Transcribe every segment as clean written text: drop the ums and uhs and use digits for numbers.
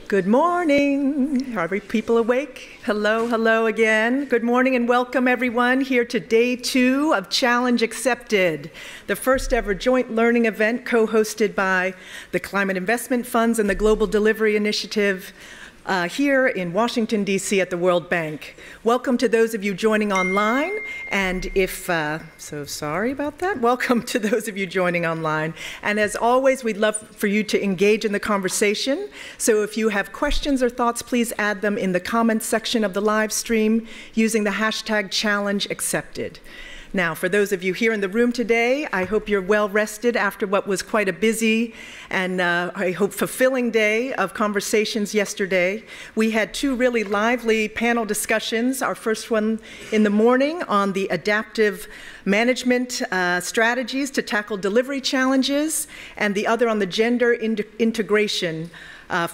Good morning. Are people awake? Hello, hello again. Good morning and welcome everyone here to day 2 of Challenge Accepted, the first ever joint learning event co-hosted by the Climate Investment Funds and the Global Delivery Initiative here in Washington, D.C. at the World Bank. Welcome to those of you joining online, and so sorry about that, welcome to those of you joining online. And as always, we'd love for you to engage in the conversation. So if you have questions or thoughts, please add them in the comments section of the live stream using the hashtag #ChallengeAccepted. Now, for those of you here in the room today, I hope you're well rested after what was quite a busy and I hope fulfilling day of conversations yesterday. We had 2 really lively panel discussions. Our first one in the morning on the adaptive management strategies to tackle delivery challenges, and the other on the gender integration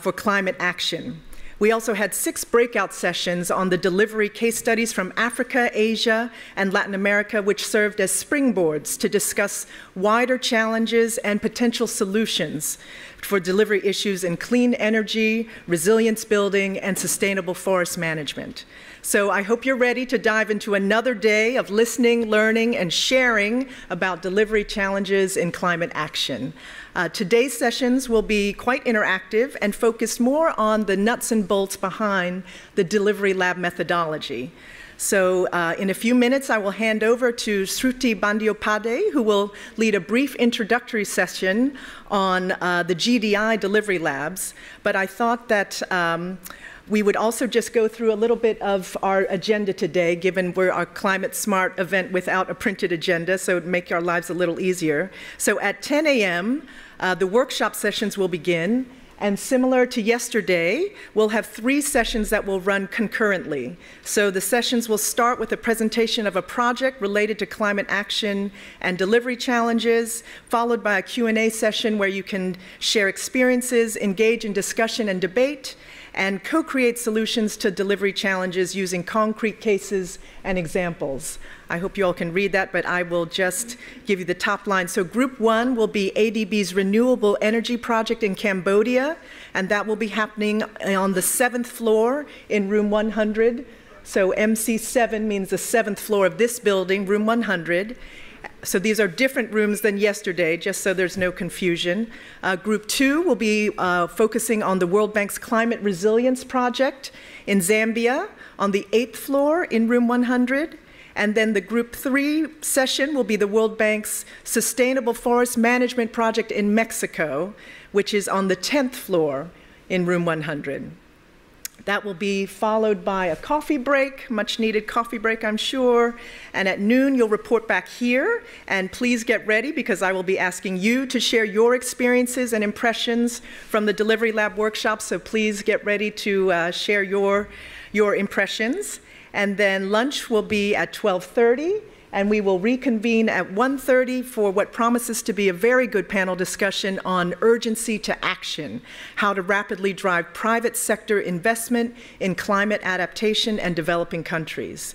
for climate action. We also had 6 breakout sessions on the delivery case studies from Africa, Asia, and Latin America, which served as springboards to discuss wider challenges and potential solutions for delivery issues in clean energy, resilience building, and sustainable forest management. So I hope you're ready to dive into another day of listening, learning, and sharing about delivery challenges in climate action. Today's sessions will be quite interactive and focused more on the nuts and bolts behind the delivery lab methodology. So in a few minutes, I will hand over to Shruti Bandyopadhyay, who will lead a brief introductory session on the GDI delivery labs. But I thought that we would also just go through a little bit of our agenda today, given we're our Climate Smart event without a printed agenda, so it would make our lives a little easier. So at 10 a.m., the workshop sessions will begin, and similar to yesterday, we'll have 3 sessions that will run concurrently. So the sessions will start with a presentation of a project related to climate action and delivery challenges, followed by a Q&A session where you can share experiences, engage in discussion and debate, and co-create solutions to delivery challenges using concrete cases and examples. I hope you all can read that, but I will just give you the top line. So group 1 will be ADB's renewable energy project in Cambodia, and that will be happening on the 7th floor in room 100. So MC7 means the 7th floor of this building, room 100. So these are different rooms than yesterday, just so there's no confusion. Group 2 will be focusing on the World Bank's Climate Resilience Project in Zambia on the 8th floor in room 100. And then the Group 3 session will be the World Bank's Sustainable Forest Management Project in Mexico, which is on the 10th floor in room 100. That will be followed by a coffee break, much needed coffee break, I'm sure. And at noon, you'll report back here. And please get ready, because I will be asking you to share your experiences and impressions from the Delivery Lab workshop. So please get ready to share your impressions. And then lunch will be at 12:30. And we will reconvene at 1:30 for what promises to be a very good panel discussion on urgency to action, how to rapidly drive private sector investment in climate adaptation and developing countries.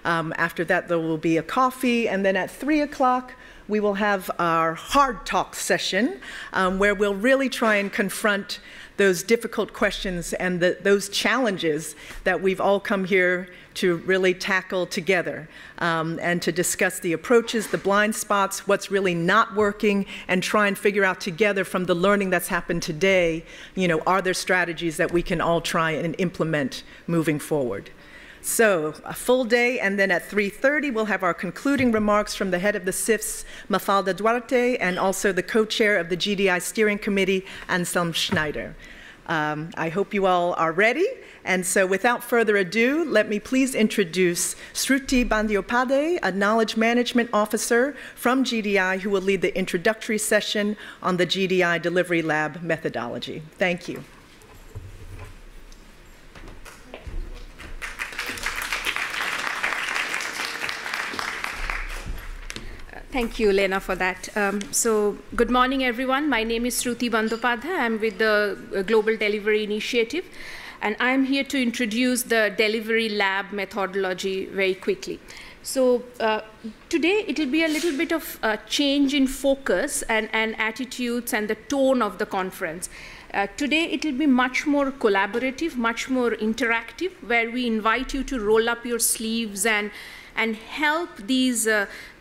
After that, there will be a coffee, and then at 3 o'clock, we will have our hard talk session, where we'll really try and confront those difficult questions and those challenges that we've all come here to really tackle together, and to discuss the approaches, the blind spots, what's really not working, and try and figure out together from the learning that's happened today, are there strategies that we can all try and implement moving forward. So a full day, and then at 3:30, we'll have our concluding remarks from the head of the CIFS, Mafalda Duarte, and also the co-chair of the GDI Steering Committee, Anselm Schneider. I hope you all are ready. And so without further ado, let me please introduce Shruti Bandyopadhyay, a Knowledge Management Officer from GDI, who will lead the introductory session on the GDI Delivery Lab methodology. Thank you. Thank you, Lena, for that. So good morning, everyone. My name is Shruti Bandyopadhyay. I'm with the Global Delivery Initiative, and I'm here to introduce the Delivery Lab methodology very quickly. So today it will be a little bit of change in focus and attitudes and the tone of the conference. Today it will be much more collaborative, much more interactive, where we invite you to roll up your sleeves and help these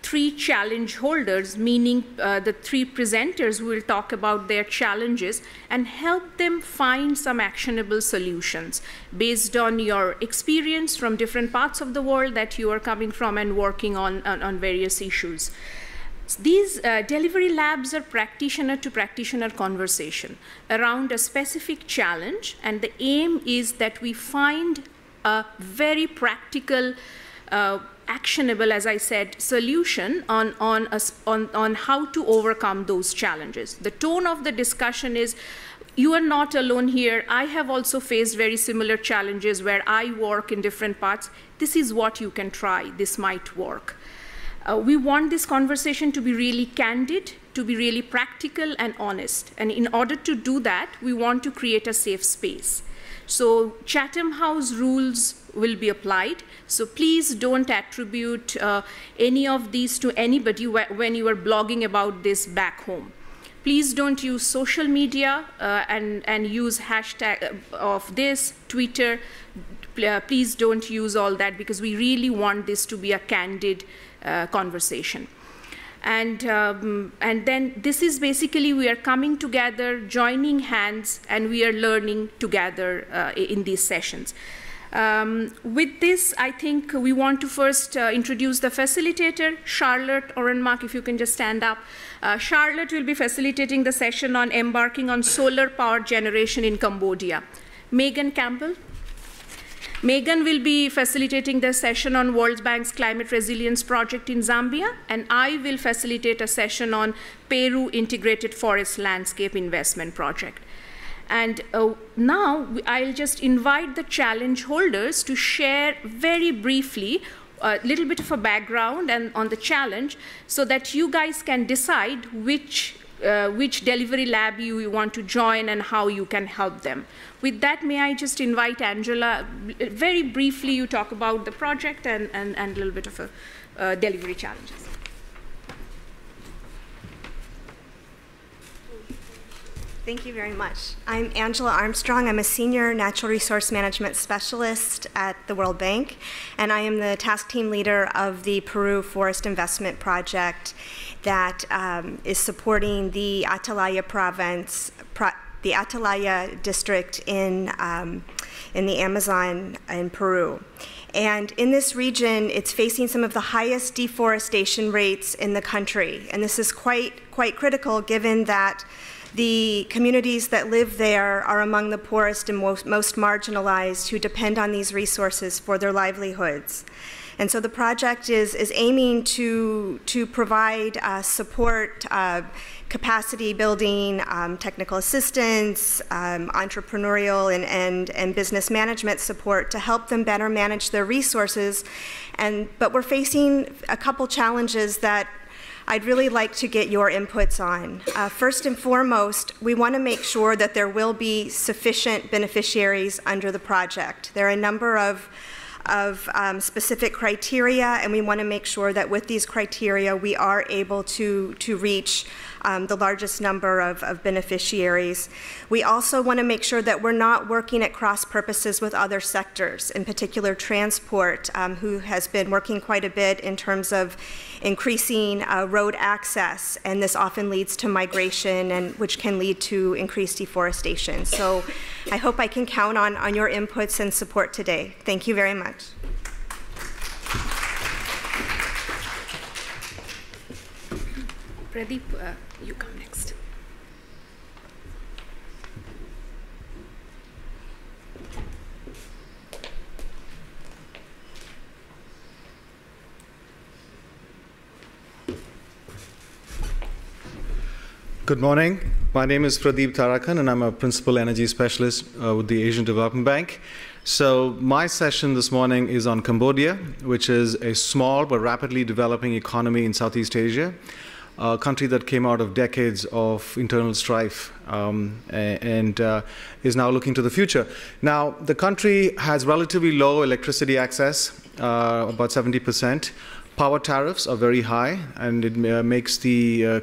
three challenge holders, meaning the three presenters who will talk about their challenges, and help them find some actionable solutions based on your experience from different parts of the world that you are coming from and working on various issues. These delivery labs are practitioner-to-practitioner conversation around a specific challenge, and the aim is that we find a very practical, actionable, as I said, solution on how to overcome those challenges. The tone of the discussion is, you are not alone here. I have also faced very similar challenges where I work in different parts. This is what you can try. This might work. We want this conversation to be really candid, to be really practical and honest. And in order to do that, we want to create a safe space. So Chatham House rules will be applied. So please don't attribute any of these to anybody when you are blogging about this back home. Please don't use social media and use hashtag of this, Twitter. Please don't use all that, because we really want this to be a candid conversation. And then this is basically, we are coming together, joining hands, and we are learning together in these sessions. With this, I think we want to first introduce the facilitator, Charlotte Orenmark, if you can just stand up. Charlotte will be facilitating the session on embarking on solar power generation in Cambodia. Megan Campbell. Megan will be facilitating the session on World Bank's Climate Resilience Project in Zambia, and I will facilitate a session on Peru Integrated Forest Landscape Investment Project. And now I'll just invite the challenge holders to share very briefly a little bit of a background and on the challenge, so that you guys can decide which delivery lab you want to join and how you can help them. With that, may I just invite Angela, very briefly you talk about the project and a little bit of delivery challenges. Thank you very much. I'm Angela Armstrong. I'm a senior natural resource management specialist at the World Bank, and I am the task team leader of the Peru Forest Investment Project that is supporting the Atalaya province, the Atalaya district in the Amazon in Peru. And in this region, it's facing some of the highest deforestation rates in the country. And this is quite critical, given that the communities that live there are among the poorest and most marginalized, who depend on these resources for their livelihoods. And so the project is aiming to provide support, capacity building, technical assistance, entrepreneurial and business management support to help them better manage their resources. But we're facing a couple challenges that I'd really like to get your inputs on. First and foremost, we want to make sure that there will be sufficient beneficiaries under the project. There are a number of specific criteria, and we want to make sure that with these criteria we are able to reach the largest number of beneficiaries. We also want to make sure that we're not working at cross purposes with other sectors, in particular transport, who has been working quite a bit in terms of increasing road access, and this often leads to migration, and which can lead to increased deforestation. So I hope I can count on your inputs and support today. Thank you very much. Pradeep, you come next. Good morning. My name is Pradeep Tarakan, and I'm a Principal Energy Specialist with the Asian Development Bank. So my session this morning is on Cambodia, which is a small but rapidly developing economy in Southeast Asia, a country that came out of decades of internal strife and is now looking to the future. Now, the country has relatively low electricity access, about 70%. Power tariffs are very high, and it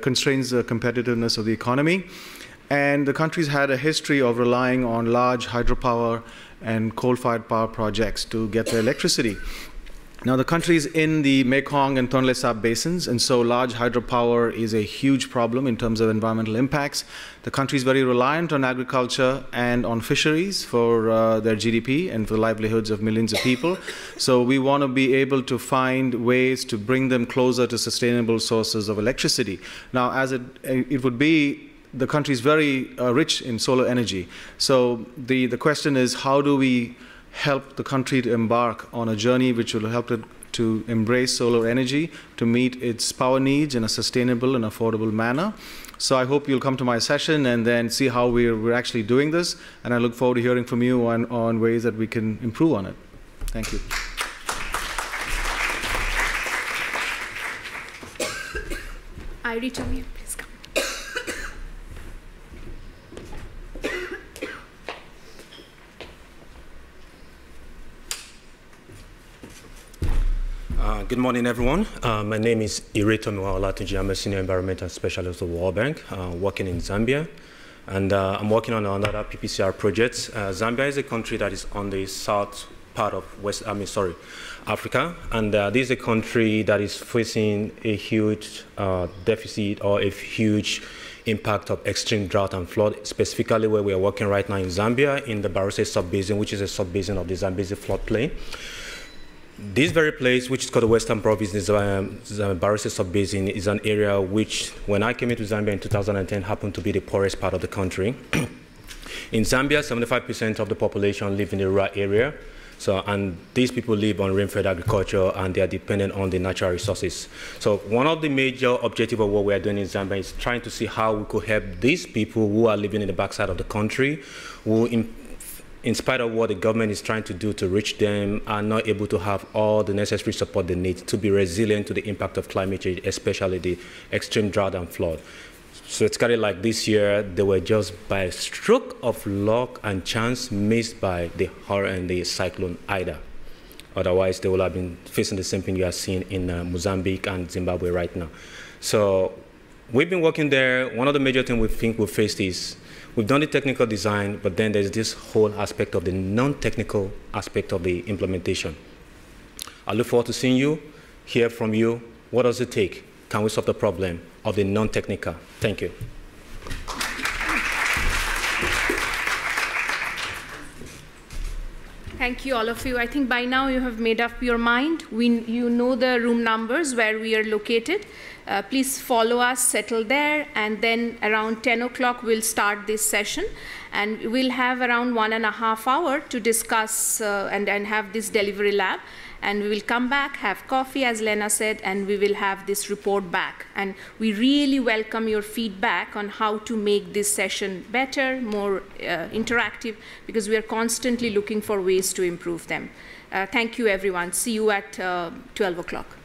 constrains the competitiveness of the economy. And the country's had a history of relying on large hydropower and coal-fired power projects to get their electricity. Now, the country's in the Mekong and Tonle Sap basins, and so large hydropower is a huge problem in terms of environmental impacts. The country is very reliant on agriculture and on fisheries for their GDP and for the livelihoods of millions of people. So we want to be able to find ways to bring them closer to sustainable sources of electricity. Now, as it would be, the country is very rich in solar energy. So the question is, how do we help the country to embark on a journey which will help it to embrace solar energy to meet its power needs in a sustainable and affordable manner. So I hope you'll come to my session and then see how we're actually doing this, and I look forward to hearing from you on ways that we can improve on it. Thank you. Irie Tomia, please come. Good morning, everyone. My name is Irie Tomia. I'm a senior environmental specialist at the World Bank, working in Zambia. And I'm working on another PPCR project. Zambia is a country that is on the south part of Africa. And this is a country that is facing a huge deficit or a huge impact of extreme drought and flood, specifically where we are working right now in Zambia, in the Barose sub-basin, which is a sub-basin of the Zambezi floodplain. This very place, which is called the Western Province, the Barose sub-basin, is an area which, when I came into Zambia in 2010, happened to be the poorest part of the country. In Zambia, 75% of the population live in the rural area. So, and these people live on rain-fed agriculture, and they are dependent on the natural resources. So one of the major objectives of what we are doing in Zambia is trying to see how we could help these people who are living in the backside of the country, who in spite of what the government is trying to do to reach them, are not able to have all the necessary support they need to be resilient to the impact of climate change, especially the extreme drought and flood. So it's kind of like this year, they were just by a stroke of luck and chance missed by the hurricane and the cyclone Ida. Otherwise, they will have been facing the same thing you are seeing in Mozambique and Zimbabwe right now. So we've been working there. One of the major things we think we faced is we've done the technical design, but then there's this whole aspect of the non-technical aspect of the implementation. I look forward to seeing you, hear from you. What does it take? Can we solve the problem of the non-technical? Thank you. Thank you, all of you. I think by now you have made up your mind. You know the room numbers where we are located. Please follow us, settle there, and then around 10 o'clock we'll start this session. And we'll have around 1.5 hours to discuss and have this delivery lab. And we will come back, have coffee, as Lena said, and we will have this report back. And we really welcome your feedback on how to make this session better, more interactive, because we are constantly looking for ways to improve them. Thank you, everyone. See you at 12 o'clock.